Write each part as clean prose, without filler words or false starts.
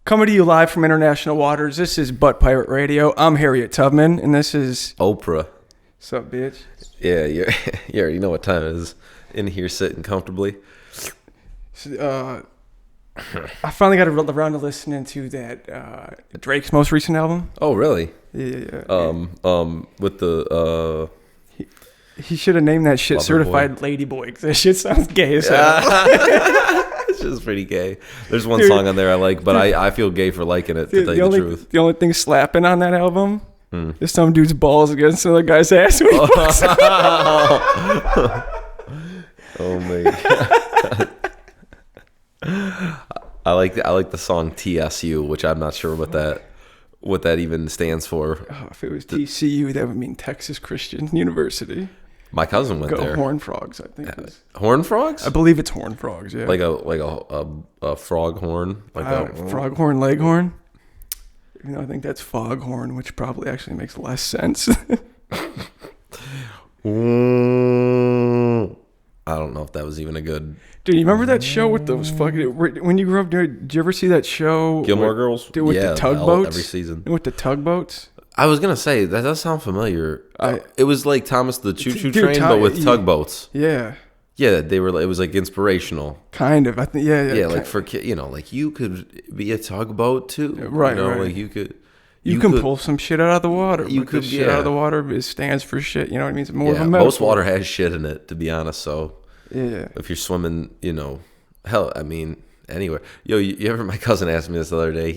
Coming to you live from international waters. This is Butt Pirate Radio. I'm Harriet Tubman, and this is Oprah. What's up, bitch? Yeah, you already know what time it is. In here sitting comfortably. I finally got around to listening to that Drake's most recent album. Oh, really? Yeah. With the He should have named that shit Lover Certified Boy. Ladyboy, because that shit sounds gay as hell. It's just pretty gay. There's one song on there I like, but I feel gay for liking it, to tell you the truth. The only thing slapping on that album is some dude's balls against another guy's ass when he fucks it. Oh my god. I like the song TSU, which I'm not sure what that even stands for. Oh, if it was TCU, that would mean Texas Christian University. My cousin went there. Horned Frogs, I think. Horned Frogs? I believe it's Horned Frogs, yeah. Like a frog horn? Frog horn, leg horn? You know, I think that's foghorn, which probably actually makes less sense. I don't know if that was even a good... Dude, you remember that show with those fucking... When you grew up, did you ever see that show? Gilmore Girls? With the tugboats? Every season. With the tugboats? I was going to say, that does sound familiar. It was like Thomas the Choo-Choo Train, but with tugboats. Yeah. Yeah, it was like inspirational. Kind of. I think, yeah. Yeah, like for, like you could be a tugboat too. Right, right. Like you could... You can pull some shit out of the water. You could, shit out of the water. It stands for shit. You know what I mean? It's more of a metaphor. Most water has shit in it, to be honest. So yeah, if you're swimming, hell, I mean, anywhere. You ever? My cousin asked me this the other day.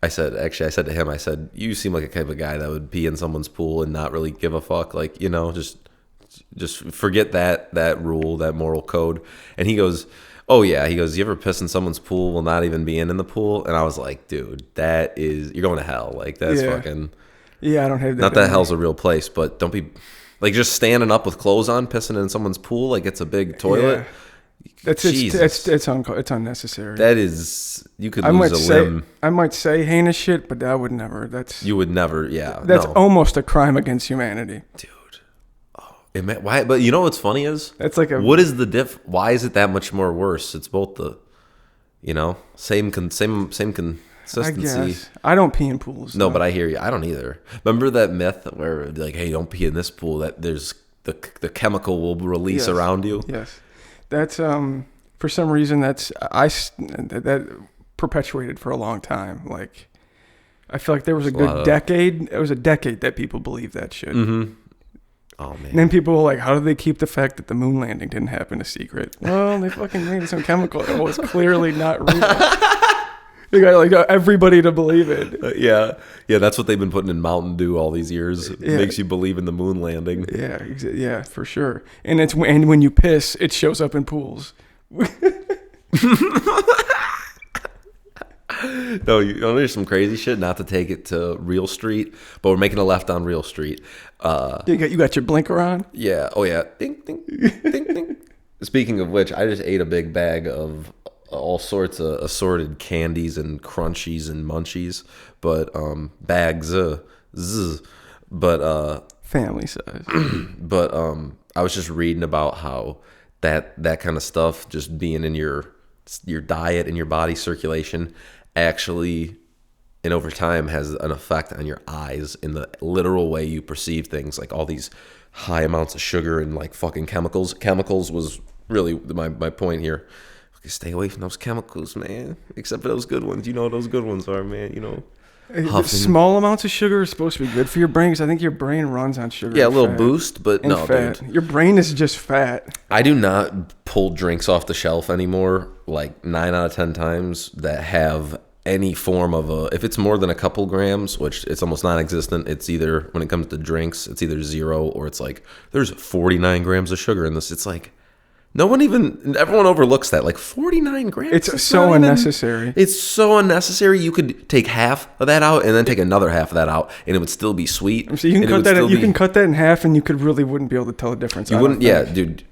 I said to him, you seem like a type of guy that would pee in someone's pool and not really give a fuck. Like, just forget that rule, that moral code. And he goes, oh yeah, he goes, you ever piss in someone's pool while not even being in the pool? And I was like, dude, you're going to hell. Like, that's fucking... Yeah, I don't have that. Not that hell's a real place, but don't be... Like, just standing up with clothes on, pissing in someone's pool like it's a big toilet. Yeah. It's unnecessary. That is... You could lose a limb. I might say heinous shit, but I would never. You would never, yeah. That's almost a crime against humanity. Dude. Why? But you know what's funny is it's like what is the diff? Why is it that much more worse? It's both the, same consistency. I guess. I don't pee in pools. No, but I hear you. I don't either. Remember that myth where like, hey, don't pee in this pool. That there's the chemical will release around you. Yes, that's for some reason that perpetuated for a long time. Like, I feel like there was a good decade. It was a decade that people believed that shit. Mm-hmm. Oh man! And then people were like, "How do they keep the fact that the moon landing didn't happen a secret?" Well, they fucking made some chemical that was clearly not real. They got everybody to believe it. Yeah. That's what they've been putting in Mountain Dew all these years. It makes you believe in the moon landing. Yeah, for sure. And when you piss, it shows up in pools. No, there's some crazy shit. Not to take it to Real Street, but we're making a left on Real Street. You got your blinker on? Yeah. Oh yeah. Ding ding ding ding. Speaking of which, I just ate a big bag of all sorts of assorted candies and crunchies and munchies, but bags but family size. But I was just reading about how that kind of stuff just being in your diet and your body circulation actually, and over time, has an effect on your eyes in the literal way you perceive things, like all these high amounts of sugar and like fucking chemicals. Chemicals was really my point here. Stay away from those chemicals, man. Except for those good ones. You know what those good ones are, man. Huffing. Small amounts of sugar are supposed to be good for your brain, because I think your brain runs on sugar. Yeah, a little boost, but no, fat. Dude. Your brain is just fat. I do not pull drinks off the shelf anymore, like 9 out of 10 times, that have any form of if it's more than a couple grams, which it's almost non-existent. It's either, when it comes to drinks, it's either 0 or it's like, there's 49 grams of sugar in this. It's like, everyone overlooks that. Like 49 grams. It's so unnecessary. It's so unnecessary. You could take half of that out and then take another half of that out, and it would still be sweet. So you can cut that. You can cut that in half, and you wouldn't be able to tell the difference. You wouldn't. Yeah, dude.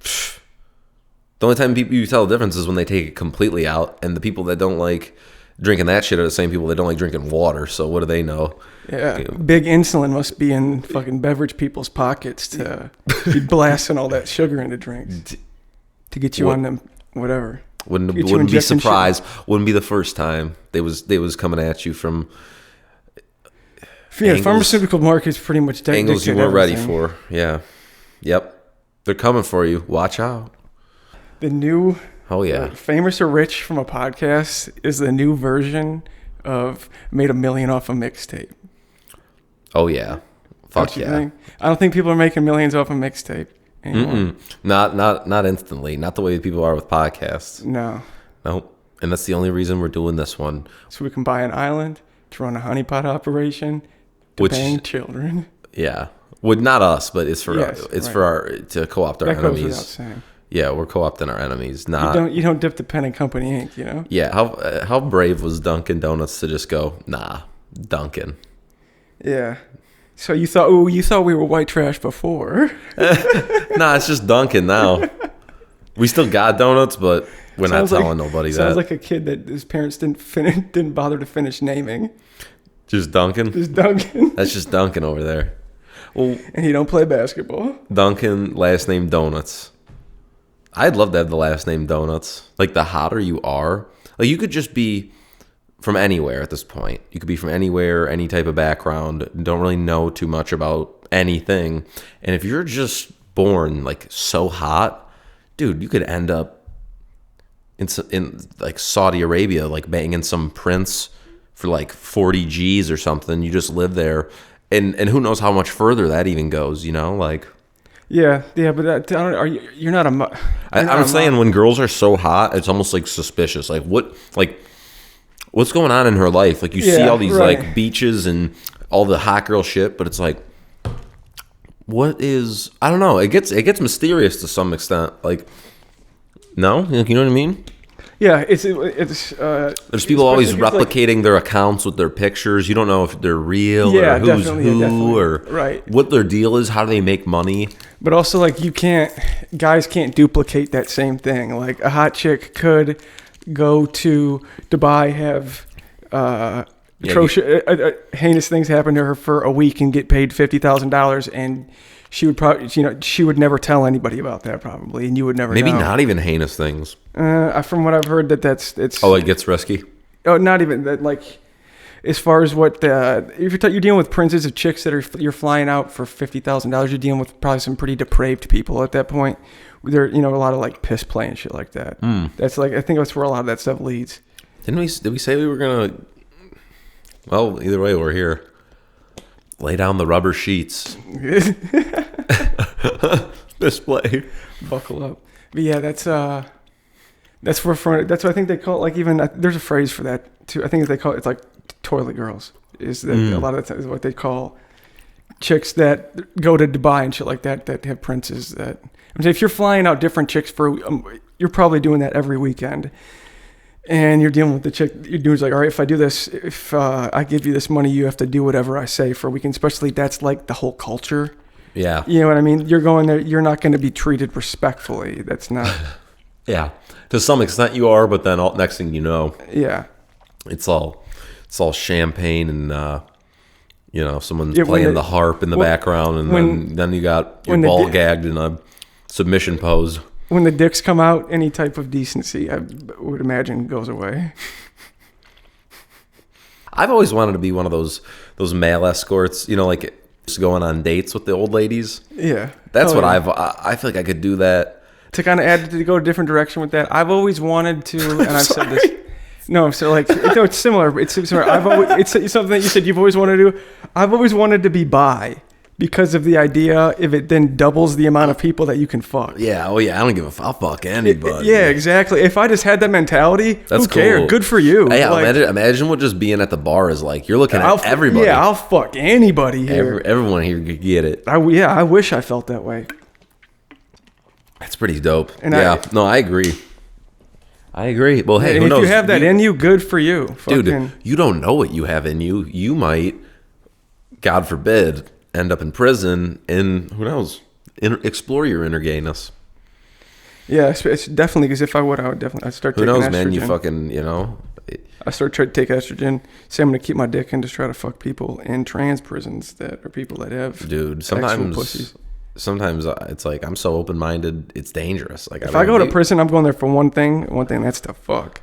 The only time you tell the difference is when they take it completely out, and the people that don't like drinking that shit are the same people that don't like drinking water. So what do they know? Yeah, big insulin must be in fucking beverage people's pockets to be blasting all that sugar into drinks. To get you on them, whatever. Wouldn't be surprised. Wouldn't be the first time they was coming at you from. Yeah, the pharmaceutical market's pretty much angles you weren't ready for. Yeah, yep, they're coming for you. Watch out. The new, yeah, Famous or Rich from a podcast is the new version of Made $1 million off a mixtape. Oh yeah, fuck yeah. Think? I don't think people are making millions off a mixtape anymore. Not instantly. Not the way people are with podcasts. Nope. And that's the only reason we're doing this one. So we can buy an island to run a honeypot operation to bang children. Yeah. Well, not us, but it's for for our to co-opt our enemies. Goes without saying. Yeah, we're co-opting our enemies. Not you don't dip the pen in company ink, you know? Yeah. How brave was Dunkin' Donuts to just go, nah, Dunkin'. Yeah. So you thought we were white trash before. Nah, it's just Dunkin' now. We still got donuts, but we're not telling nobody that. Sounds like a kid that his parents didn't bother to finish naming. Just Dunkin'? Just Dunkin'. That's just Dunkin' over there. Well, and he don't play basketball. Dunkin', last name Donuts. I'd love to have the last name Donuts. Like, the hotter you are, like, you could just be from anywhere at this point. You could be from anywhere, any type of background, don't really know too much about anything. And if you're just born, like, so hot, dude, you could end up in like Saudi Arabia, like banging some prince for like 40 G's or something. You just live there, and who knows how much further that even goes, you know, like. Yeah, but you're not a. I'm saying when girls are so hot, it's almost like suspicious. Like what's going on in her life? Like you see all these like beaches and all the hot girl shit, but it's like, what is? I don't know. It gets mysterious to some extent. Like, no, you know what I mean? Yeah, it's. There's people always replicating their accounts with their pictures. You don't know if they're real or who's who or what their deal is. How do they make money? But also, like, guys can't duplicate that same thing. Like, a hot chick could go to Dubai, have heinous things happen to her for a week and get paid $50,000, and she would probably, she would never tell anybody about that probably, and you would never know. Maybe not even heinous things. From what I've heard, it's. Oh, it gets risky? Oh, not even that. Like, as far as what if you're dealing with princes of chicks that you're flying out for $50,000, you're dealing with probably some pretty depraved people at that point. There, a lot of like piss play and shit like that. That's like, I think that's where a lot of that stuff leads. Did we say we were gonna? Well, either way, we're here. Lay down the rubber sheets. Display. Buckle up. But yeah, that's what I think they call it. Like, even there's a phrase for that too. I think they call it, it's like toilet girls. Is that a lot of that is what they call chicks that go to Dubai and shit like that have princes that. I'm saying, if you're flying out different chicks you're probably doing that every weekend, and you're dealing with the chick. You're doing like, all right, if I do this, if I give you this money, you have to do whatever I say for a weekend. Especially that's like the whole culture. Yeah, you know what I mean. You're going there. You're not going to be treated respectfully. That's not. Yeah, to some extent you are, but then next thing you know, yeah, it's all champagne and someone's playing the harp in the background, and then you got your ball gagged in a submission pose. When the dicks come out, any type of decency, I would imagine, goes away. I've always wanted to be one of those male escorts, like just going on dates with the old ladies. Yeah, that's what I feel like I could do that. To kind of to go a different direction with that, I've always wanted to, and I've said this. No, so like, it's similar. It's similar. It's something that you said you've always wanted to do. I've always wanted to be bi because of the idea if it then doubles the amount of people that you can fuck. Yeah. Oh yeah. I don't give a fuck. I'll fuck anybody. Yeah, exactly. If I just had that mentality, who cares? Cool. Good for you. Hey, imagine what just being at the bar is like. You're looking at everybody. Yeah, I'll fuck anybody here. Everyone here could get it. I wish I felt that way. That's pretty dope. And I agree. Well, hey, who if knows? You have that in you, good for you. Dude, you don't know what you have in you. You might, God forbid, end up in prison and, who knows, explore your inner gayness. Yeah, it's definitely, because if I would definitely, I'd start taking estrogen. Who knows, man, you fucking, I start trying to take estrogen, say I'm going to keep my dick and just try to fuck people in trans prisons that are people that have dude, sometimes pussies. sometimes it's like I'm so open-minded, it's dangerous. Like if I go to prison, I'm going there for one thing. One thing, that's to fuck.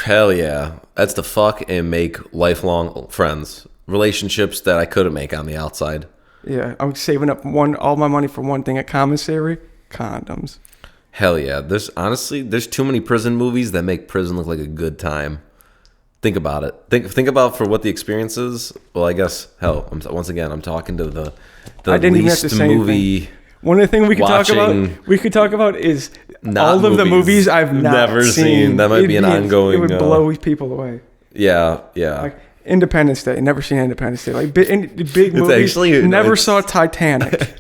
Hell yeah, that's to fuck and make lifelong friends, relationships that I couldn't make on the outside. Yeah, I'm saving up all my money for one thing at commissary: condoms. Hell yeah. There's too many prison movies that make prison look like a good time. Think about it. Think about for what the experience is. Well, I guess I'm talking to the I didn't even have least to say movie. Anything. One of the things we could talk about is all of the movies I've never seen. That might be an ongoing. It would blow people away. Yeah. Like Independence Day. Never seen Independence Day. Like big movies. Never saw Titanic.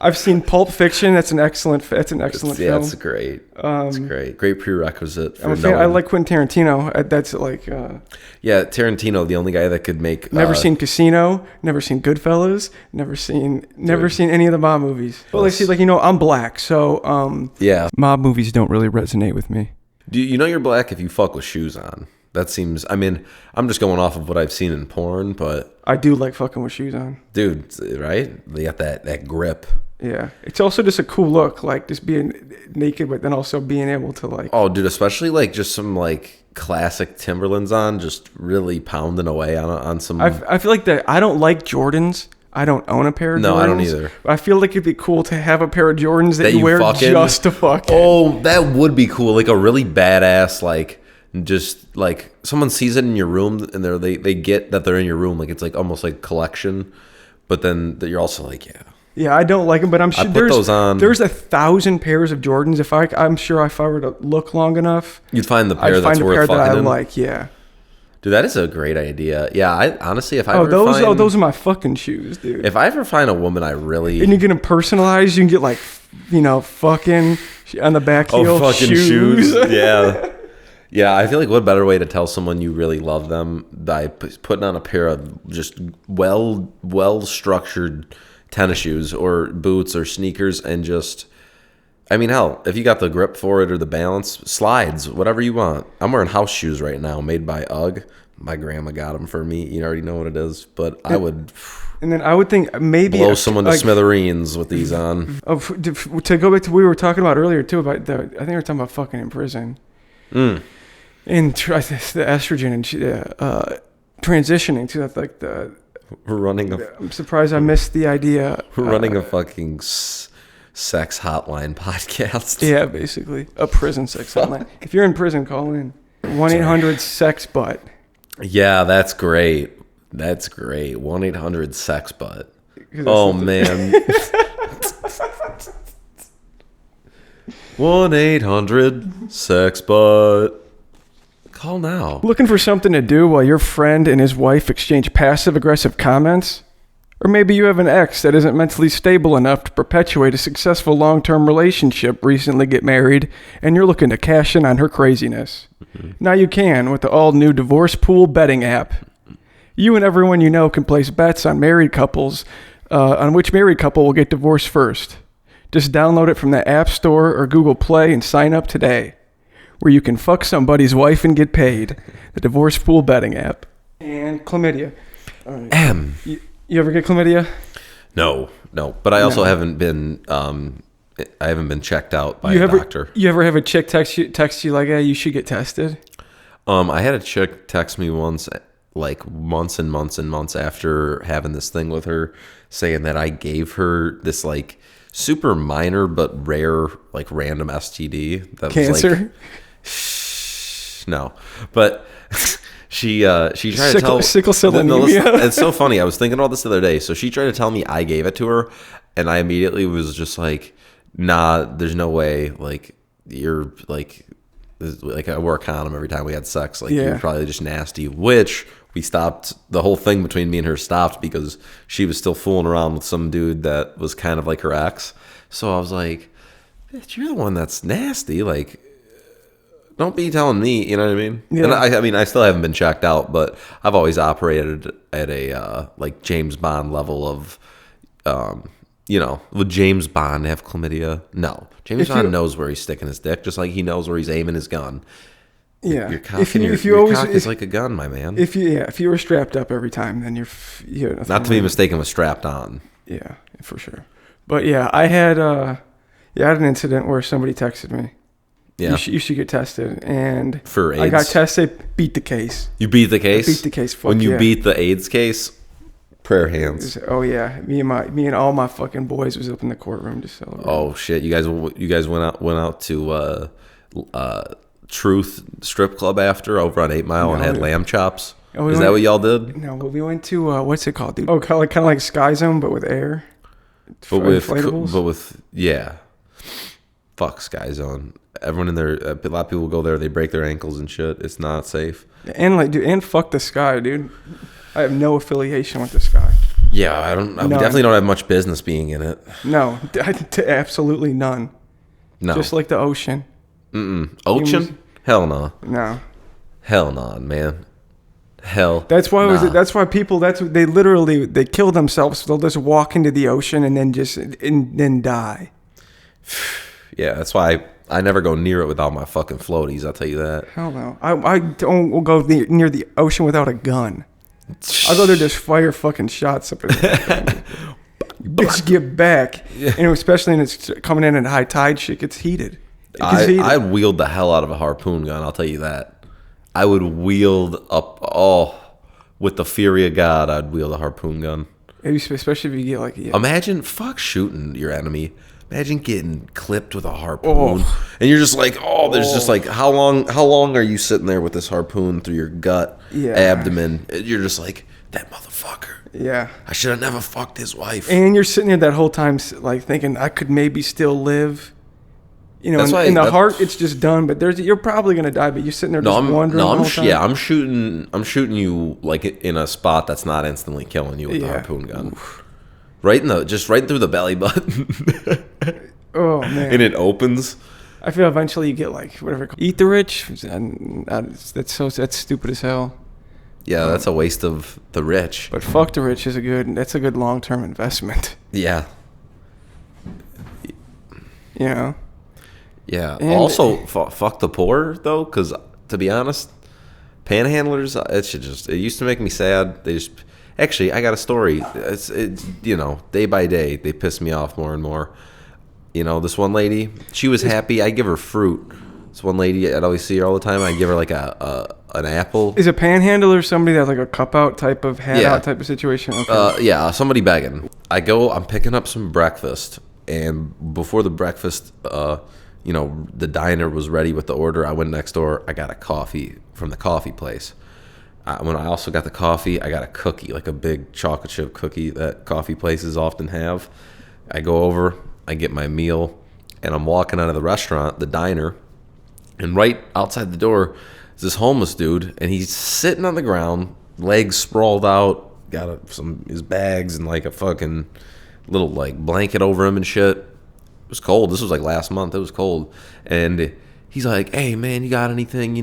I've seen Pulp Fiction. That's an excellent film. Yeah, it's great. It's great. Great prerequisite. I like Quentin Tarantino. That's like. Yeah, Tarantino, the only guy that could make. Never seen Casino. Never seen Goodfellas. Never seen any of the mob movies. Well, I see, I'm black, so yeah, mob movies don't really resonate with me. Do you know you're black if you fuck with shoes on? That seems. I mean, I'm just going off of what I've seen in porn, but I do like fucking with shoes on, dude. Right? They got that grip. Yeah, it's also just a cool look, like just being naked, but then also being able to like. Oh, dude, especially like just some like classic Timberlands on, just really pounding away on some. I feel like that. I don't like Jordans. I don't own a pair of Jordans. No, I don't either. I feel like it'd be cool to have a pair of Jordans that you wear just to fuck. Oh, that would be cool. Like a really badass, like just like someone sees it in your room and they get that they're in your room. Like it's like almost like collection, but then you're also like, yeah. Yeah, I don't like them, but I'm sure there's 1,000 pairs of Jordans. I'm sure if I were to look long enough, you'd find the pair that's worth fucking. That I like. Yeah, dude, that is a great idea. Yeah, I honestly, if I those are my fucking shoes, dude. If I ever find a woman I really and you get them personalized, you can get like, fucking on the back heel. Oh, fucking shoes. Yeah. Yeah, I feel like what better way to tell someone you really love them by putting on a pair of just well structured tennis shoes or boots or sneakers and just, I mean, hell, if you got the grip for it or the balance, slides, whatever you want. I'm wearing house shoes right now made by UGG. My grandma got them for me. You already know what it is, but I would. And then I would think maybe blow someone to smithereens with these on. To go back to what we were talking about earlier too about I think we were talking about fucking in prison. And the estrogen and transitioning to that, like the. We're running I'm surprised I missed the idea. We're running a fucking sex hotline podcast. Yeah, basically a prison sex hotline. If you're in prison, call in 1-800-SEX-BUTT. Yeah, that's great. That's great. 1-800-SEX-BUTT. Oh man. 1-800-SEX-BUTT. Call now. Looking for something to do while your friend and his wife exchange passive-aggressive comments? Or maybe you have an ex that isn't mentally stable enough to perpetuate a successful long-term relationship, recently get married, and you're looking to cash in on her craziness. Now you can with the all-new divorce pool betting app. You and everyone you know can place bets on married couples, on which married couple will get divorced first. Just download it from the App Store or Google Play and sign up today. Where you can fuck somebody's wife and get paid. The divorce pool betting app. And chlamydia. All right. You ever get chlamydia? No. But I also haven't been. I haven't been checked out by a doctor. You ever have a chick text you like, "Hey, you should get tested"? I had a chick text me once, like months and months and months after having this thing with her, saying that I gave her this like super minor but rare, like random STD. That Cancer. Was like, no, but she tried to tell sickle cell anemia. It's so funny. I was thinking about this the other day. So she tried to tell me I gave it to her, and I immediately was just like, "Nah, there's no way. Like you're like I wore a condom every time we had sex. Like you're probably just nasty." Which we stopped. The whole thing between me and her stopped because she was still fooling around with some dude that was kind of like her ex. So I was like, "Bitch, you're the one that's nasty. Like." Don't be telling me, you know what I mean? Yeah. And I mean, I still haven't been checked out, but I've always operated at a like James Bond level of, would James Bond have chlamydia? No. James Bond knows where he's sticking his dick, just like he knows where he's aiming his gun. Yeah. Your cock is like a gun, my man. If you were strapped up every time, then you're not to be mistaken with strapped on. Yeah, for sure. But yeah, I had an incident where somebody texted me. Yeah. You should get tested. And For AIDS? I got tested, beat the case. You beat the case? I beat the case. Fuck when you yeah. beat the AIDS case, prayer hands. Oh yeah, me and all my fucking boys was up in the courtroom to celebrate. Oh shit! You guys went out to Truth Strip Club after over on 8 Mile and had lamb chops. Is that what y'all did? No, we went to what's it called, dude? Oh, kind of like Sky Zone, but with air. But with inflatables. Yeah. Fuck Sky Zone. Everyone in there. A lot of people go there. They break their ankles and shit. It's not safe. And fuck the Sky, dude. I have no affiliation with the Sky. Yeah, we definitely don't have much business being in it. No, absolutely none. No. Just like the ocean. Ocean? Hell no. No. Hell no, man. Hell. That's why that's why people they kill themselves. They'll just walk into the ocean and then die. Yeah, that's why I never go near it without my fucking floaties. I'll tell you that. Hell no. I don't go near the ocean without a gun. I'll go there just fire fucking shots up in there. Bitch, get back. Yeah. And especially when it's coming in at high tide, shit gets heated. I'd wield the hell out of a harpoon gun, I'll tell you that. I would wield up, with the fury of God, I'd wield a harpoon gun. Especially if you get like... Yeah. Imagine, shooting your enemy. Imagine getting clipped with a harpoon. And you're just like, there's just like, how long are you sitting there with this harpoon through your gut, abdomen? You're just like, that motherfucker. Yeah. I should have never fucked his wife. And you're sitting there that whole time like thinking, I could maybe still live. You know, in the heart, it's just done. But you're probably gonna die. But you're sitting there wondering. No, I'm shooting you like in a spot that's not instantly killing you with the harpoon gun. Oof. Right through the belly button. Oh man! And it opens. I feel eventually you get like whatever. Eat the rich. And that's stupid as hell. Yeah, that's a waste of the rich. But fuck the rich that's a good long-term investment. Yeah. You know. Yeah. And also, fuck the poor though, because to be honest, panhandlers, it used to make me sad. They just. Actually, I got a story. It's day by day, they piss me off more and more. You know, this one lady, she was happy. I give her fruit. This one lady, I'd always see her all the time. I give her like an apple. Is a panhandler somebody that's like a cup out type of out type of situation? Okay. Yeah, somebody begging. I'm picking up some breakfast, and before the breakfast, the diner was ready with the order. I went next door. I got a coffee from the coffee place. When I also got the coffee, I got a cookie, like a big chocolate chip cookie that coffee places often have. I go over, I get my meal, and I'm walking out of the restaurant, the diner, and right outside the door is this homeless dude, and he's sitting on the ground, legs sprawled out, got his bags and like a fucking little like blanket over him and shit. It was cold. This was like last month. It was cold. And he's like, hey, man, you got anything,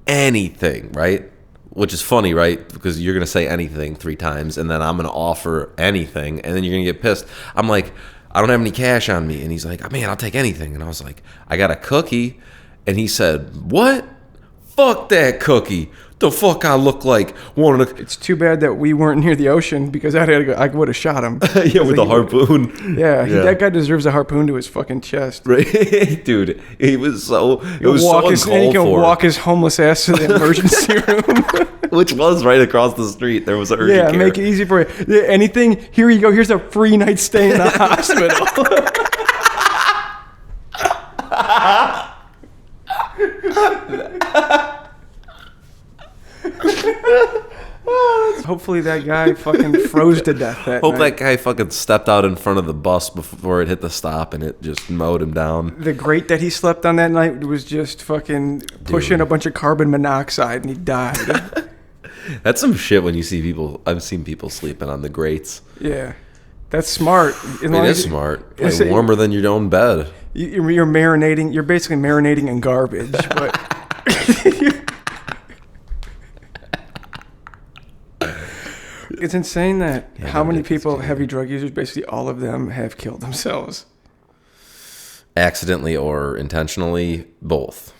anything, right? Which is funny, right? Because you're going to say anything 3 times, and then I'm going to offer anything, and then you're going to get pissed. I'm like, I don't have any cash on me. And he's like, man, I'll take anything. And I was like, I got a cookie. And he said, what? Fuck that cookie. The fuck I look like? It's too bad that we weren't near the ocean, because I would have shot him. Yeah, with a harpoon. Yeah, that guy deserves a harpoon to his fucking chest. Right, dude. He was so. It was so uncalled for. He can walk his homeless ass to the emergency room, which was right across the street. There was an urgent care. Make it easy for you. Anything? Here you go. Here's a free night stay in the hospital. Hopefully that guy fucking froze to death that night. That guy fucking stepped out in front of the bus before it hit the stop and it just mowed him down. The grate that he slept on that night was just fucking pushing a bunch of carbon monoxide, and he died. That's some shit when you see people. I've seen people sleeping on the grates. Yeah. That's smart. It is smart. It's warmer than your own bed. You're marinating. You're basically marinating in garbage, but... It's insane that how many people, heavy drug users, basically all of them have killed themselves. Accidentally or intentionally, both.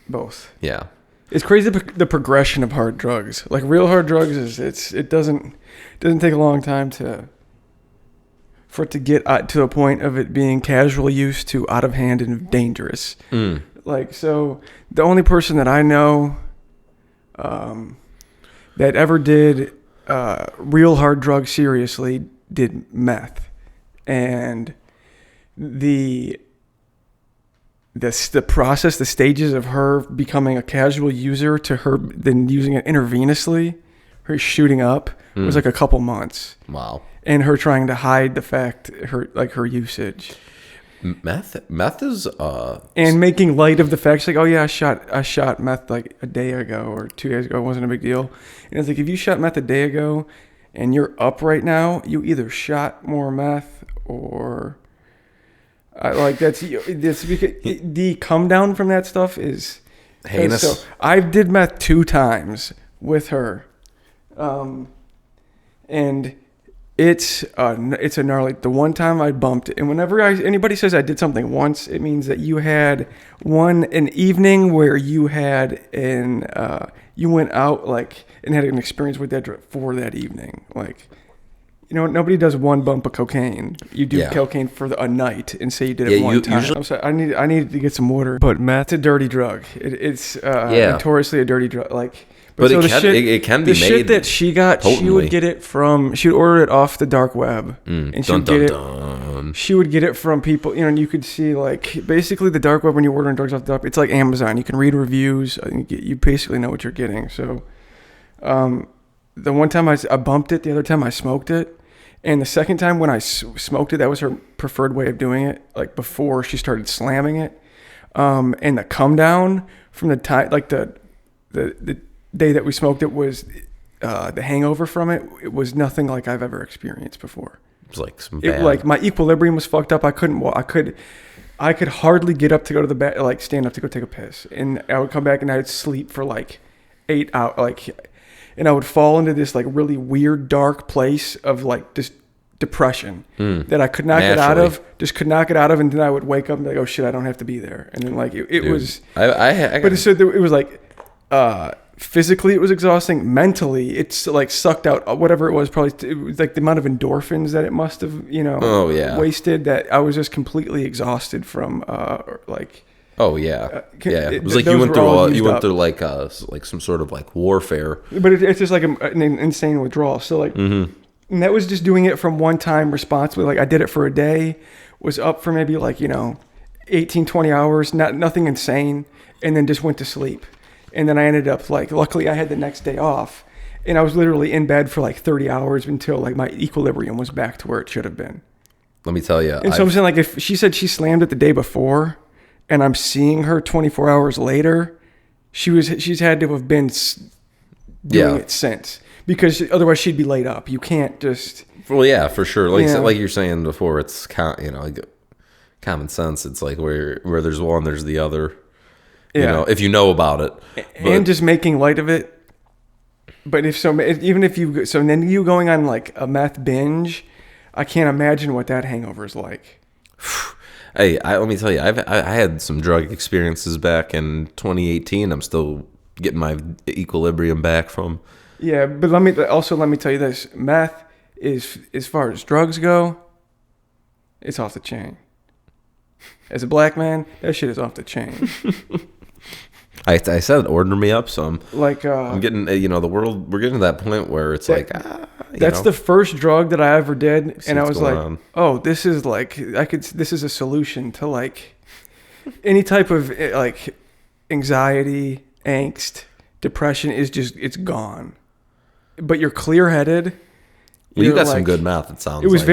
Both. Yeah. It's crazy the progression of hard drugs. Like real hard drugs it doesn't take a long time to for it to get to a point of it being casual use to out of hand and dangerous. Like, so the only person that I know that ever did real hard drugs seriously did meth. And the process, the stages of her becoming a casual user to her then using it intravenously, her shooting up, was like a couple months. Wow. And her trying to hide the fact, her usage. Meth is and making light of the facts, like, oh yeah, I shot meth like a day ago or 2 days ago. It wasn't a big deal. And it's like, if you shot meth a day ago and you're up right now, you either shot more meth or that's because the come down from that stuff is heinous. So I did meth 2 times with her, and it's a gnarly. The one time I bumped, and whenever anybody says I did something once, it means that you had an evening where you had you went out like and had an experience with that for that evening. Like, you know, nobody does one bump of cocaine. You do cocaine for a night and say you did it one time. Usually, I'm sorry, I needed to get some water. But meth's a dirty drug. It's notoriously a dirty drug. Like, but so it can be made. The shit that she got, potently. She would order it off the dark web, and she would get it from people. You know, and you could see like basically the dark web when you're ordering drugs off the dark. It's like Amazon. You can read reviews. You basically know what you're getting. So, the one time I bumped it, the other time I smoked it. And the second time when I smoked it, that was her preferred way of doing it, like before she started slamming it. And the come down from the time, like the day that we smoked it was the hangover from it. It was nothing like I've ever experienced before. It was like some bad. Like my equilibrium was fucked up. I couldn't walk. I could hardly get up to go to the bed, like stand up to go take a piss. And I would come back and I'd sleep for like 8 hours, and I would fall into this like really weird dark place of like just depression that I could not get out of. Just could not get out of, and then I would wake up and be like, "Oh shit, I don't have to be there." And then like it was. It was like physically it was exhausting. Mentally, it's like sucked out whatever it was. Probably it was like the amount of endorphins that it must have wasted. That I was just completely exhausted from like. Oh yeah, It was like you went through like some sort of like warfare. But it's just like an insane withdrawal. So like, and that was just doing it from one time responsibly. Like I did it for a day, was up for maybe like 18, 20 hours, nothing insane, and then just went to sleep. And then I ended up like, luckily I had the next day off, and I was literally in bed for like 30 hours until like my equilibrium was back to where it should have been. Let me tell you. And so I'm saying, like, if she said she slammed it the day before, and I'm seeing her 24 hours later, she's had to have been doing it since, because otherwise she'd be laid up. You can't just. Well, yeah, for sure. Like you're saying before, it's like common sense. It's like where there's one, there's the other. You know, if you know about it, and just making light of it. But then you going on like a meth binge, I can't imagine what that hangover is like. Hey, let me tell you, I had some drug experiences back in 2018. I'm still getting my equilibrium back from. Yeah, but let me tell you this: meth is, as far as drugs go, it's off the chain. As a black man, that shit is off the chain. I said order me up, so I'm getting the world. We're getting to that point where it's that's the first drug that I ever did, and I was like, oh, this is like this is a solution to like any type of like anxiety, angst, depression it's gone. But you're clear headed. Well, you got some good meth. It sounds. Because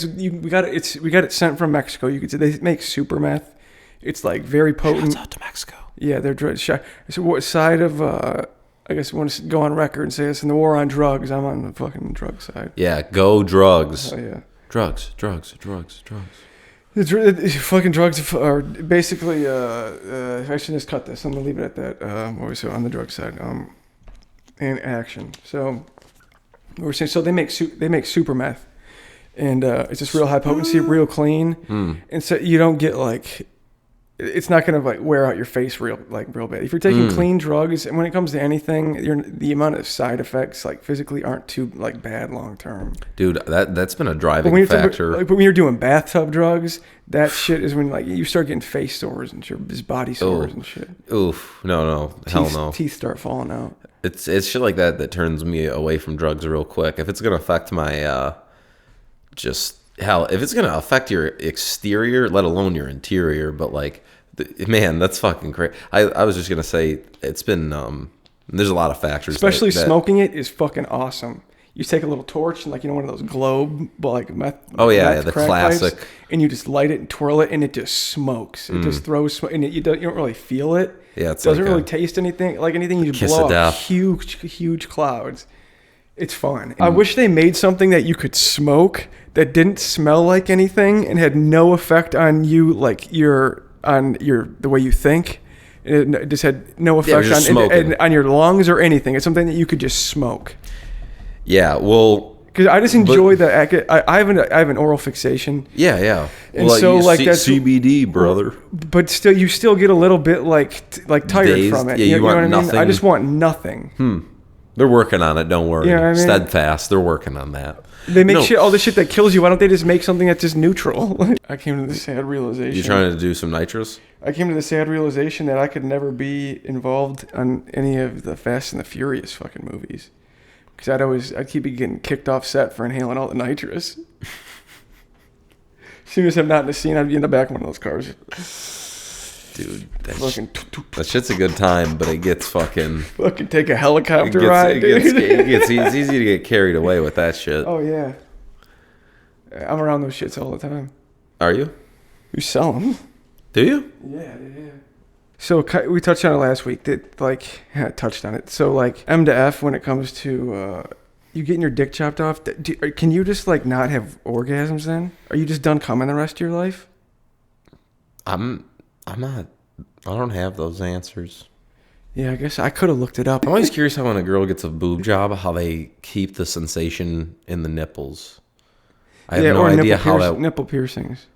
we got it sent from Mexico. You could say they make super meth. It's like very potent. Shouts out to Mexico. Yeah, they're shy. So what side of I guess we want to go on record and say this in the war on drugs. I'm on the fucking drug side. Yeah, go drugs. Oh yeah, drugs. Fucking drugs are basically. I should just cut this. I'm gonna leave it at that. What was it on the drug side? And action. So we're saying they make super meth, and it's just real high potency, real clean, and so you don't get like. it's not going to like wear out your face real bad. If you're taking clean drugs, and when it comes to anything, the amount of side effects like physically aren't too like bad long term. Dude, that's been a driving factor. But when you're doing bathtub drugs, that shit is when like you start getting face sores and just body sores and shit. Oof, no, hell no. Teeth start falling out. It's shit like that turns me away from drugs real quick. If it's gonna affect my if it's gonna affect your exterior, let alone your interior, but like, man, that's fucking crazy. I was just gonna say it's been there's a lot of factors. Especially smoking it is fucking awesome. You take a little torch and like one of those globe like meth. Oh yeah, the classic. Pipes, and you just light it and twirl it, and it just smokes. It just throws smoke, and you don't really feel it. Yeah, it doesn't really taste anything like anything. You just blow out huge clouds. It's fun. I wish they made something that you could smoke that didn't smell like anything and had no effect on you, like the way you think. It just had no effect on your lungs or anything. It's something that you could just smoke. Yeah, well, because I just enjoy I have an oral fixation. Yeah. And well, so like that's CBD, brother. But still, you still get a little bit like tired Dazed. from it. Yeah, you want nothing. I just want nothing. They're working on it. Don't worry. You know what I mean? Steadfast. They're working on that. They make all the shit that kills you. Why don't they just make something that's just neutral? I came to the sad realization. You trying to do some nitrous? I came to the sad realization that I could never be involved on any of the Fast and the Furious fucking movies. Because I'd keep getting kicked off set for inhaling all the nitrous. As soon as I'm not in the scene, I'd be in the back of one of those cars. Dude, that shit's a good time, but it gets fucking take a helicopter ride, dude. It's easy to get carried away with that shit. Oh, yeah. I'm around those shits all the time. Are you? You sell them. Do you? Yeah. So we touched on it last week. Touched on it. So like M to F when it comes to you getting your dick chopped off. Can you just like not have orgasms then? Are you just done coming the rest of your life? I'm not. I don't have those answers. Yeah, I guess I could have looked it up. I'm always curious how when a girl gets a boob job, how they keep the sensation in the nipples. I have no idea how that nipple piercings.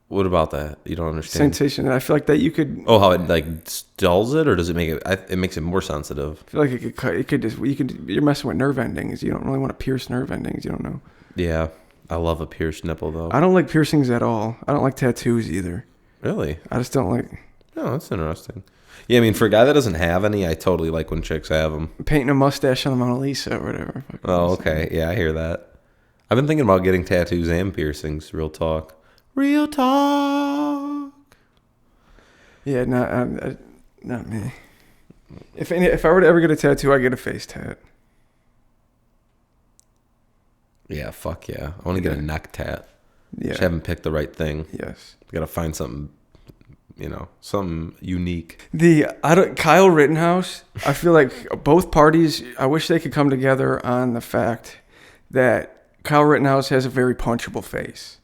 What about that? You don't understand. Sensation. I feel like that you could. Oh, how it like stalls it, or does it make it? It makes it more sensitive. I feel like it could cut. It could just. You're messing with nerve endings. You don't really want to pierce nerve endings. You don't know. Yeah, I love a pierced nipple though. I don't like piercings at all. I don't like tattoos either. Really? I just don't like. Oh, that's interesting. Yeah, I mean, for a guy that doesn't have any, I totally like when chicks have them. Painting a mustache on the Mona Lisa or whatever. Oh, okay. Yeah, I hear that. I've been thinking about getting tattoos and piercings. Real talk. Real talk. Yeah, not me. If I were to ever get a tattoo, I'd get a face tat. Yeah, fuck yeah. I want to get a neck tat. Yeah. Just haven't picked the right thing. Yes. Got to find something, something unique. Kyle Rittenhouse, I feel like both parties, I wish they could come together on the fact that Kyle Rittenhouse has a very punchable face.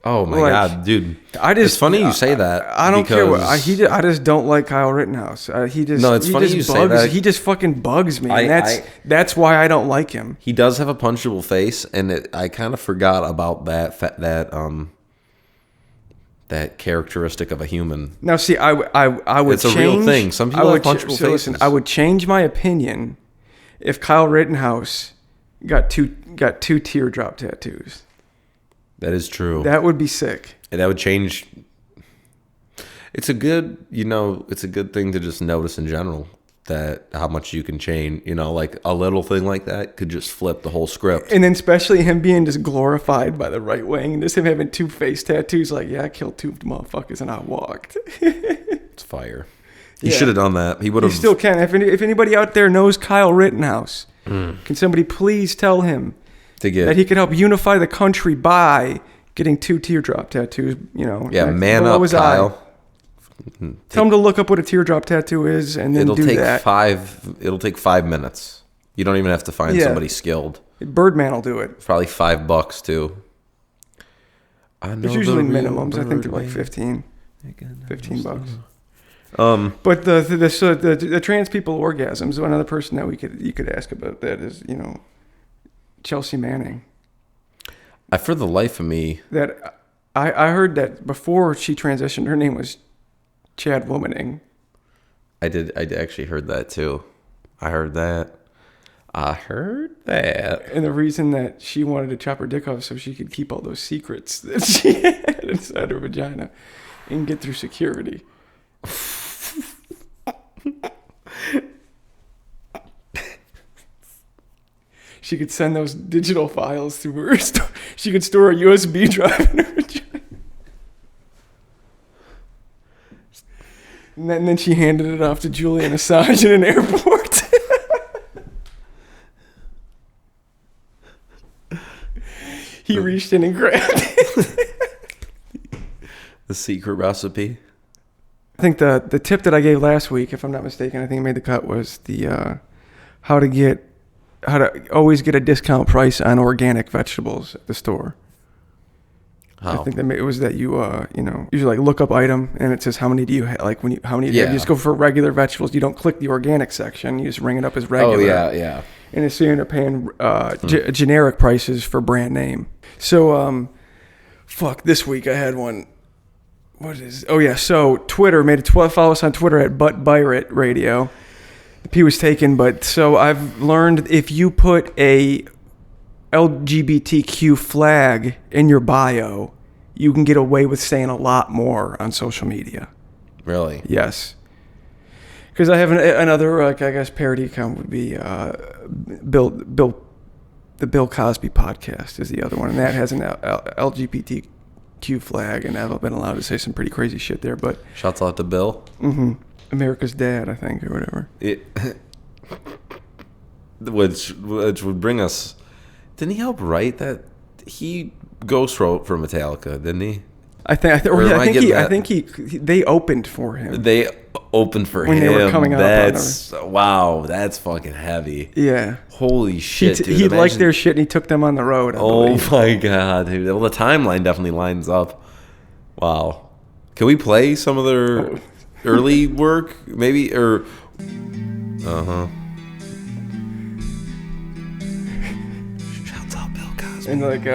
Oh my God, dude! It's funny you say that. I don't care what I just don't like Kyle Rittenhouse. It's funny you say that. He just fucking bugs me, and that's why I don't like him. He does have a punchable face, and I kind of forgot about that characteristic of a human. Now, see, I would. It's a real thing. Some people have punchable faces. Listen, I would change my opinion if Kyle Rittenhouse got two teardrop tattoos. That is true. That would be sick. And that would change. It's a good, it's a good thing to just notice in general that how much you can change, like a little thing like that could just flip the whole script. And then especially him being just glorified by the right wing and just him having two face tattoos like, yeah, I killed two motherfuckers and I walked. It's fire. He should have done that. He would have. He still can. If anybody out there knows Kyle Rittenhouse, can somebody please tell him that he could help unify the country by getting two teardrop tattoos, Yeah, man up, Kyle. Tell him to look up what a teardrop tattoo is and then it'll take that. It'll take 5 minutes. You don't even have to find somebody skilled. Birdman will do it. Probably $5 too. There's usually minimums. I think they're like $15 but the trans people orgasms. Another person that you could ask about that is Chelsea Manning. For the life of me, that I heard that before she transitioned, her name was Chad womaning. I actually heard that too. I heard that. And the reason that she wanted to chop her dick off so she could keep all those secrets that she had inside her vagina and get through security. She could send those digital files through her. She could store a USB drive in her vagina. And then she handed it off to Julian Assange in an airport. He reached in and grabbed it. The secret recipe. I think the tip that I gave last week, if I'm not mistaken, I think it made the cut, was the how to always get a discount price on organic vegetables at the store. How? I think it was that you usually like look up item and it says how many do you have, like how many do you have? You just go for regular vegetables. You don't click the organic section. You just ring it up as regular. Oh yeah. And it's so you end up paying generic prices for brand name. So this week I had one. What is? Oh yeah. So Twitter made it 12. Follow us on Twitter at @ButtByrit Radio. The P was taken, but so I've learned if you put a LGBTQ flag in your bio, you can get away with saying a lot more on social media. Really? Yes. Because I have another, I guess, parody account would be the Bill Cosby podcast is the other one, and that has an LGBTQ flag, and I've been allowed to say some pretty crazy shit there. But shouts out to Bill. Mm-hmm. America's Dad, I think, or whatever. Which would bring us. Didn't he help write that? He ghost wrote for Metallica, didn't he? I think they opened for him. They opened for when him. They were coming out. Wow, that's fucking heavy. Yeah. Holy shit, dude. He liked their shit and he took them on the road. I believe. My god, dude. Well, the timeline definitely lines up. Wow. Can we play some of their early work, maybe, or? Shouts out Bill Cosby. And like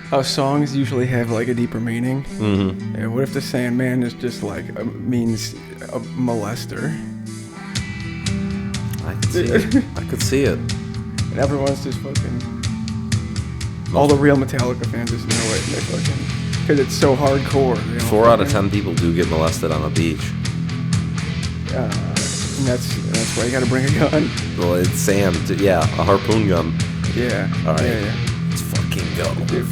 how songs usually have like a deeper meaning. Mm-hmm. And what if the Sandman is just like means a molester? I could see it. I could see it. And everyone's just fucking. All the real Metallica fans just know it. And they fucking, because it's so hardcore. 4 out of 10 people do get molested on a beach. And that's why you got to bring a gun. Well, it's sand. A harpoon gun. Yeah. All right. Yeah. Let's fucking go. Dude,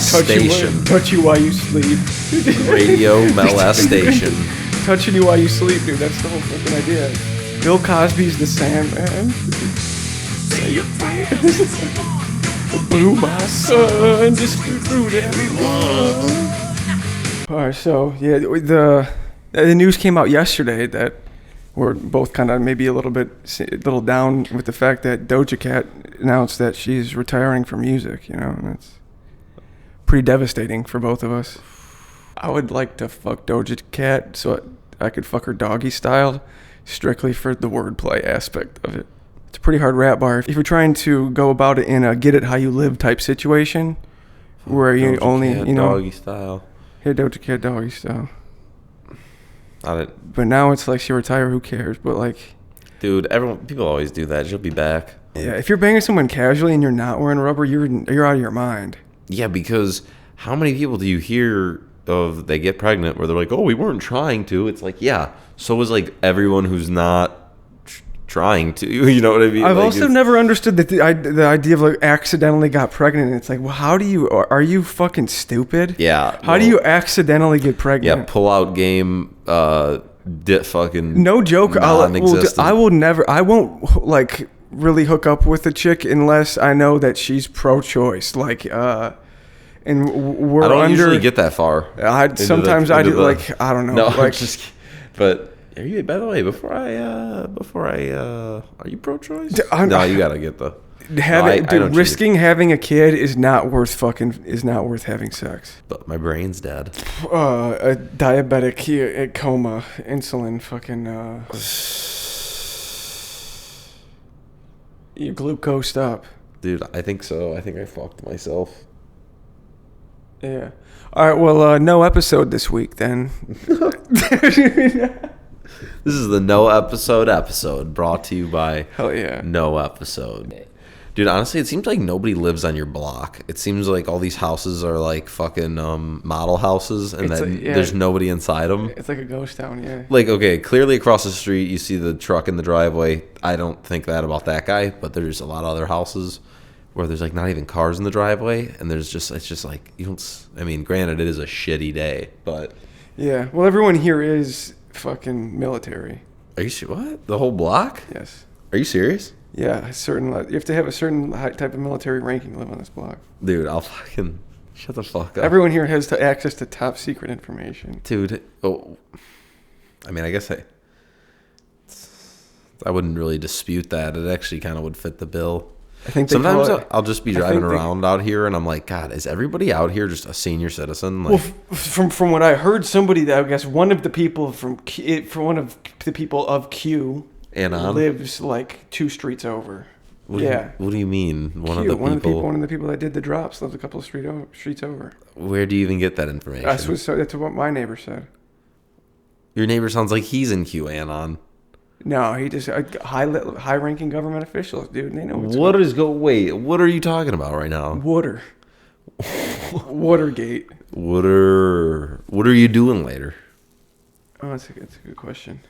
Station. Touch you while you sleep. Radio molestation. Touching you while you sleep, dude. That's the whole fucking idea. Bill Cosby's the Sandman. Blew my son just through everyone. Alright, so yeah, the news came out yesterday that we're both kind of maybe a little down with the fact that Doja Cat announced that she's retiring from music. And that's pretty devastating for both of us. I would like to fuck Doja Cat so I could fuck her doggy style, strictly for the wordplay aspect of it. It's a pretty hard rap bar. If you're trying to go about it in a get it how you live type situation, where you Doja only, Cat, doggy style. Hey, Doja Cat doggy style. But now it's like she retired, who cares? But like, dude, people always do that. She'll be back. Yeah, if you're banging someone casually and you're not wearing rubber, you're out of your mind. Yeah, because how many people do you hear of they get pregnant where they're like, oh, we weren't trying to? It's like, yeah, so was like everyone who's not trying to. You know what I mean? I've like, also never understood that the idea of like accidentally got pregnant. It's like, well, how do you? Are you fucking stupid? Yeah. How do you accidentally get pregnant? Yeah, pull out game. Fucking no joke. I won't like really hook up with a chick unless I know that she's pro-choice. Like, and we're I don't under, usually get that far. Sometimes I do. Like, I don't know. No, like, but are you? By the way, before I, are you pro-choice? No, you gotta get the. Risking having a kid is not worth having sex. But my brain's dead. A diabetic coma, insulin, fucking. Your glucose up. Dude, I think so. I think I fucked myself. Yeah. All right. Well, no episode this week then. This is the no episode brought to you by Hell yeah. No Episode. Dude, honestly, it seems like nobody lives on your block. It seems like all these houses are like fucking model houses, and then there's nobody inside them. It's like a ghost town, yeah. Like, okay, clearly across the street you see the truck in the driveway. I don't think that about that guy, but there's a lot of other houses where there's like not even cars in the driveway, and it's just like you don't. I mean, granted, it is a shitty day, but yeah. Well, everyone here is fucking military. Are you sure? What? The whole block? Yes. Are you serious? Yeah, you have to have a certain type of military ranking to live on this block. Dude, I'll fucking shut the fuck up. Everyone here has access to top secret information. Dude, I mean, I guess I wouldn't really dispute that. It actually kind of would fit the bill. I think sometimes I'll just be driving around out here, and I'm like, God, is everybody out here just a senior citizen? Like, well, from what I heard, somebody that I guess one of the people of Q lives like 2 streets over. What do you mean? One of the people that did the drops lives a couple of streets over. Where do you even get that information? That's what my neighbor said. Your neighbor sounds like he's in QAnon. No, he just high-ranking government officials, dude. They know what's Wait, what are you talking about right now? Watergate. What are you doing later? Oh, that's a good question.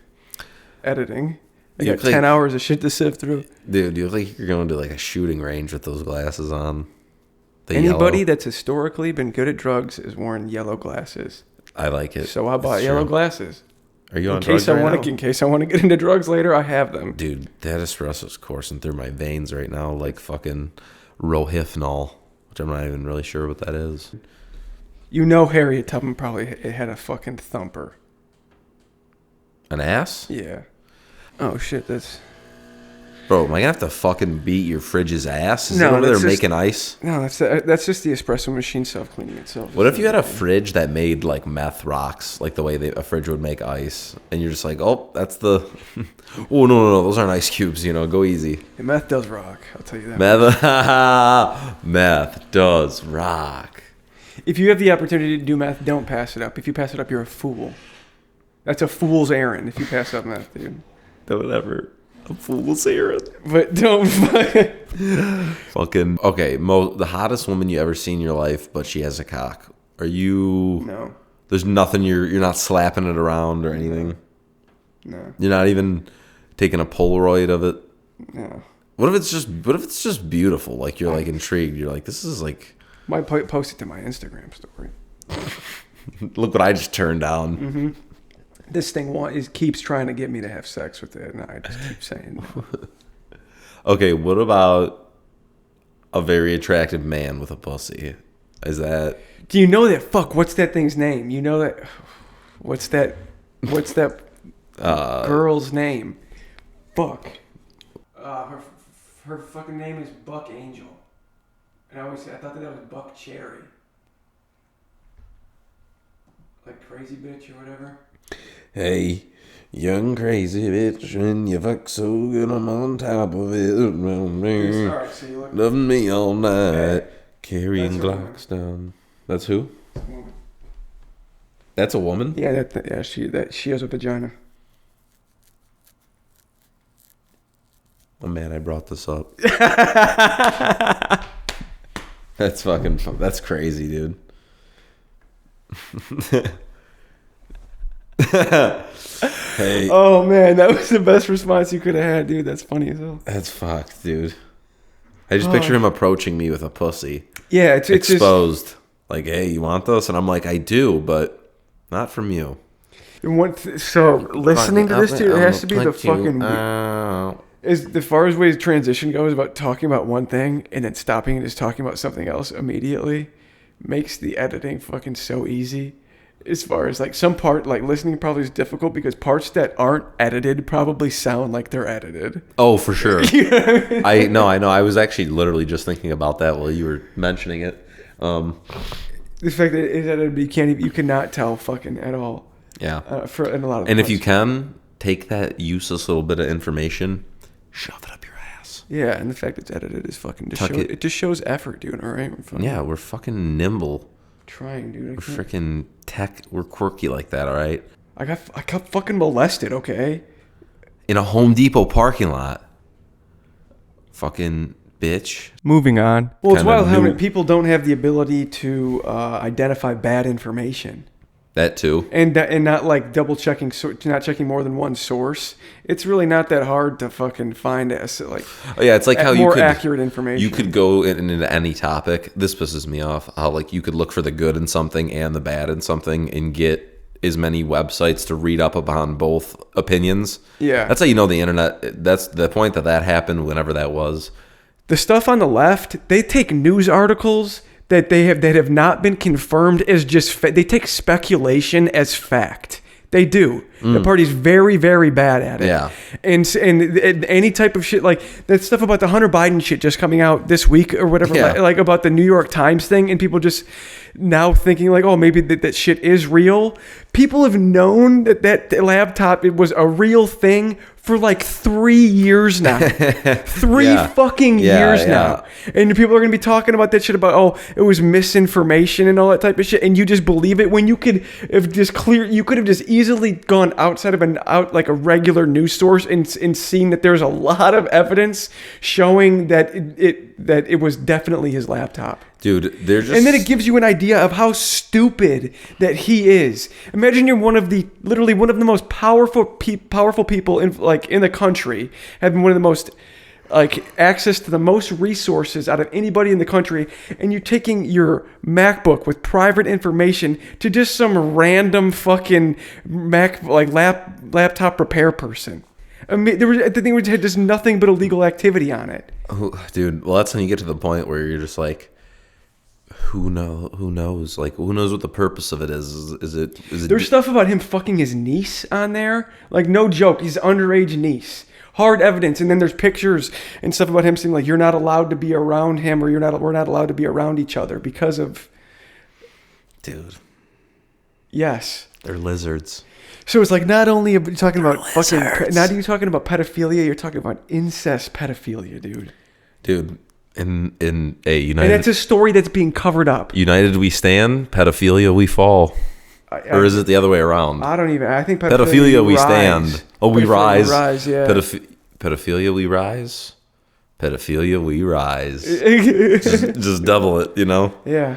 Editing. I got 10 hours of shit to sift through. Dude, do you look like you're going to like a shooting range with those glasses on? Anybody that's historically been good at drugs is wearing yellow glasses. I like it. So I bought yellow glasses. Are you on drugs right now? In case I want to get into drugs later, I have them. Dude, that espresso's coursing through my veins right now like fucking Rohypnol, which I'm not even really sure what that is. You know Harriet Tubman probably had a fucking thumper. An ass? Yeah. Oh, shit, that's... Bro, am I going to have to fucking beat your fridge's ass? Is it over there making ice? No, that's just the espresso machine self-cleaning itself. What if you had a fridge that made, like, meth rocks, like the way a fridge would make ice, and you're just like, oh, that's the... oh, no, those aren't ice cubes, go easy. Yeah, meth does rock, I'll tell you that. Meth does rock. If you have the opportunity to do meth, don't pass it up. If you pass it up, you're a fool. That's a fool's errand if you pass up meth, dude. Whatever. A fool's errand. But don't fucking okay. The hottest woman you ever seen in your life, but she has a cock. Are you? No. There's nothing. You're not slapping it around or anything. No. You're not even taking a Polaroid of it. No. What if it's just beautiful? Like you're like intrigued. You're like, this is like. Might post it to my Instagram story. Look what I just turned down. Mm-hmm. This thing keeps trying to get me to have sex with it, and I just keep saying no. Okay, what about a very attractive man with a pussy? Is that... Do you know that? Fuck, what's that thing's name? You know that... What's that girl's name? Fuck. Her fucking name is Buck Angel. And I thought that was Buck Cherry. Like Crazy Bitch or whatever. Hey, young crazy bitch, and you fuck so good I'm on top of it. Loving me all night, carrying Glocks down. That's who? That's a woman? Yeah, she has a vagina. I'm mad I brought this up. That's crazy, dude. Hey. Oh man, that was the best response you could have had, dude. That's funny as hell. That's fucked, dude. I just picture him approaching me with a pussy. Yeah, it's exposed. Just, like, hey, you want this? And I'm like, I do, but not from you. Listening to this, dude, it has to be the fucking... As far as way transition goes about talking about one thing and then stopping and just talking about something else immediately makes the editing fucking so easy. As far as like some part, like listening probably is difficult because parts that aren't edited probably sound like they're edited. Oh, for sure. You know what I mean? I know. I was actually literally just thinking about that while you were mentioning it. The fact that it is edited, you cannot tell fucking at all. Yeah. In a lot of and parts. if you can take that useless little bit of information, shove it up your ass. Yeah, and the fact it's edited is fucking it just shows effort, dude. All right, We're fucking nimble. Trying, dude. We're freaking tech. We're quirky like that. All right. I got fucking molested. Okay. In a Home Depot parking lot. Fucking bitch. Moving on. Well, it's wild how new- people don't have the ability to identify bad information. That too. And not like double checking, not checking more than one source. It's really not that hard to fucking find it's like how you more could accurate information. You could go into any topic. This pisses me off. How like you could look for the good in something and the bad in something and get as many websites to read up upon both opinions. Yeah, that's how you know the internet. That's the point that happened. Whenever that was, the stuff on the left, they take news articles that have not been confirmed as just they take speculation as fact. They do. The party's very, very bad at it. Yeah. And any type of shit like that stuff about the Hunter Biden shit just coming out this week or whatever, like about the New York Times thing, and people just now thinking like, oh, maybe that shit is real. People have known that laptop it was a real thing for like 3 years now. Three fucking years now. And people are going to be talking about that shit about, oh, it was misinformation and all that type of shit. And you just believe it when you could have just you could have just easily gone outside of like a regular news source and seen that there's a lot of evidence showing that it was definitely his laptop. Dude, they're just... And then it gives you an idea of how stupid that he is. Imagine you're literally one of the most powerful people in the country, having one of the most access to the most resources out of anybody in the country, and you're taking your MacBook with private information to just some random fucking laptop repair person. I mean, the thing had just nothing but illegal activity on it. Oh, dude, well, that's when you get to the point where you're just like, who knows? Like, who knows what the purpose of it is? Is it? There's stuff about him fucking his niece on there. Like, no joke, his underage niece. Hard evidence, and then there's pictures and stuff about him saying like you're not allowed to be around him, or we're not allowed to be around each other because of. Dude. Yes. They're lizards. So it's like not only are you talking about fucking, not even talking about pedophilia, you're talking about incest pedophilia, dude. Dude, in a United, and that's a story that's being covered up. United we stand, pedophilia we fall. Or is it the other way around? I think pedophilia we stand. Oh, we rise. Yeah. Pedophilia we rise. Pedophilia we rise. just double it, you know? Yeah.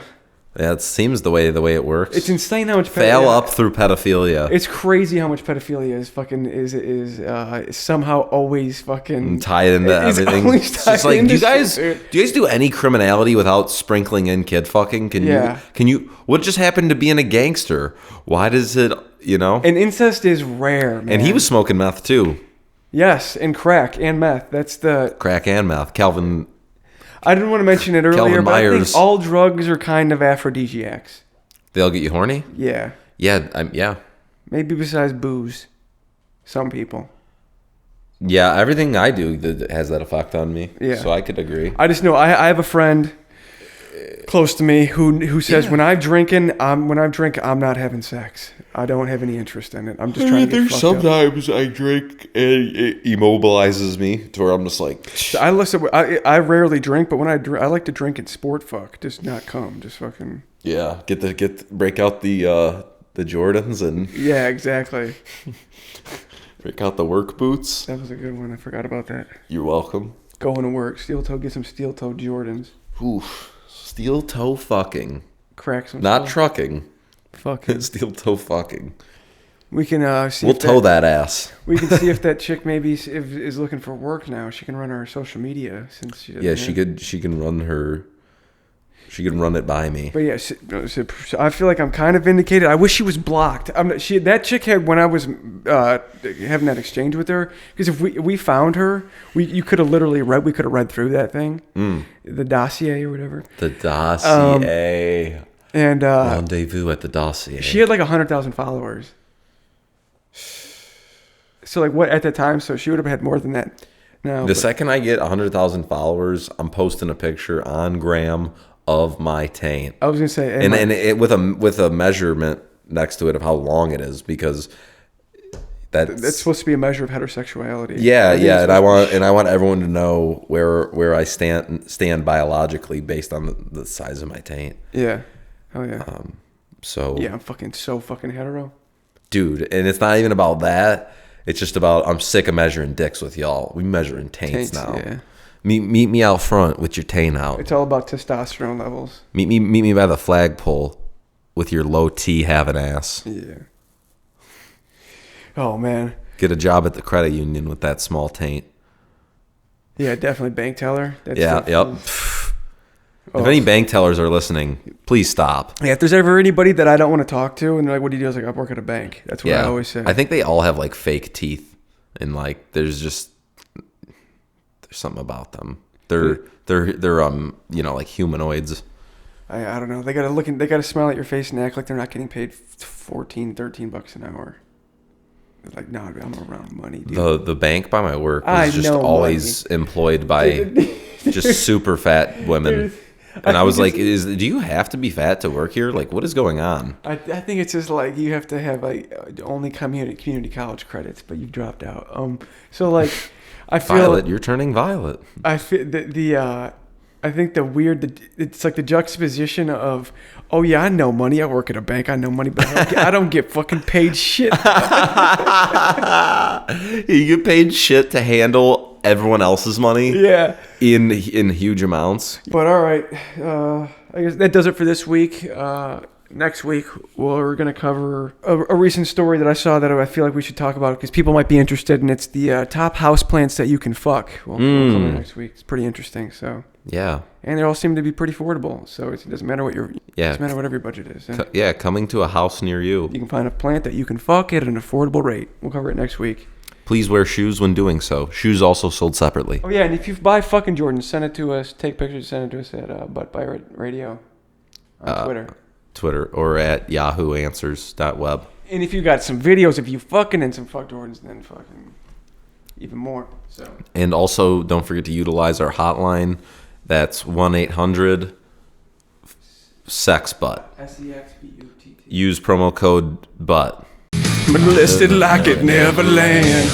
Yeah, it seems the way it works. It's insane how much fail up through pedophilia. It's crazy how much pedophilia is somehow always fucking tied into everything. It's just like, do you guys do any criminality without sprinkling in kid fucking? Can you what just happened to being a gangster? Why does it, you know? And incest is rare, man. And he was smoking meth too. Yes, and crack and meth. That's the crack and meth. Calvin. I didn't want to mention it earlier, but I think all drugs are kind of aphrodisiacs. They'll get you horny? Yeah. Yeah, yeah. Maybe besides booze. Some people. Yeah, everything I do has that effect on me. Yeah. So I could agree. I just know I have a friend close to me who says when I drink, I'm not having sex. I don't have any interest in it. I'm just trying to get fucked up. Sometimes I drink and it immobilizes me to where I'm just like. I rarely drink, but when I drink, I like to drink and sport fuck, just not come, just fucking. Yeah, break out the Jordans and. Yeah, exactly. Break out the work boots. That was a good one. I forgot about that. You're welcome. Going to work, get some steel toe Jordans. Oof. Steel toe fucking. Crack some. Not trucking. Fucking. Steel toe fucking. We can see. We'll tow that ass. We can see if that chick maybe is looking for work now. She can run our social media since she. Yeah, she can run her. She can run it by me. But yeah, I feel like I'm kind of vindicated. I wish she was blocked. That chick had when I was having that exchange with her, because if we found her, we could have read through that thing, the dossier or whatever. The dossier. And rendezvous at the dossier. She had like 100,000 followers. So like what at the time? So she would have had more than that. No. The second I get 100,000 followers, I'm posting a picture on Gram of my taint. I was gonna say, and it with a measurement next to it of how long it is, because that's supposed to be a measure of heterosexuality. Yeah, and I want everyone to know where I stand biologically based on the size of my taint. Yeah. Oh yeah. So yeah, I'm so fucking hetero, dude. And it's not even about that. It's just about I'm sick of measuring dicks with y'all. We measuring taints now. Yeah. Meet me out front with your taint out. It's all about testosterone levels. Meet me by the flagpole with your low T having ass. Yeah. Oh man. Get a job at the credit union with that small taint. Yeah, definitely bank teller. Yep. If any bank tellers are listening, please stop. Yeah, if there's ever anybody that I don't want to talk to and they're like, what do you do? I was like, I work at a bank. That's what I always say. I think they all have like fake teeth, and like there's something about them. They're like humanoids. I don't know. They gotta smile at your face and act like they're not getting paid $14-13 an hour. They're like, no, I'm around money, dude. The bank by my work was just always employed by just super fat women. And I was like, do you have to be fat to work here? Like, what is going on? I think it's just like you have to have like only community college credits, but you've dropped out. So like, I feel Violet, you're turning violet. I feel I think it's like the juxtaposition of, oh yeah, I know money. I work at a bank. I know money, but I don't get fucking paid shit. You get paid shit to handle everyone else's money. Yeah. In huge amounts. But all right, I guess that does it for this week. Next week, we're going to cover a recent story that I saw that I feel like we should talk about because people might be interested, and it's the top houseplants that you can fuck. We'll cover next week. It's pretty interesting. So yeah, and they all seem to be pretty affordable. So it doesn't matter what it doesn't matter whatever your budget is. Coming to a house near you. You can find a plant that you can fuck at an affordable rate. We'll cover it next week. Please wear shoes when doing so. Shoes also sold separately. Oh yeah, and if you buy fucking Jordans, send it to us. Take pictures, send it to us at Butt by Radio on Twitter or at yahooanswers.web. And if you got some videos of you fucking and some fuck Jordans, then fucking even more. So. And also, don't forget to utilize our hotline. That's 1-800-SEXBUTT. SEXBUTT. Use promo code BUTT. Molested like at Neverland.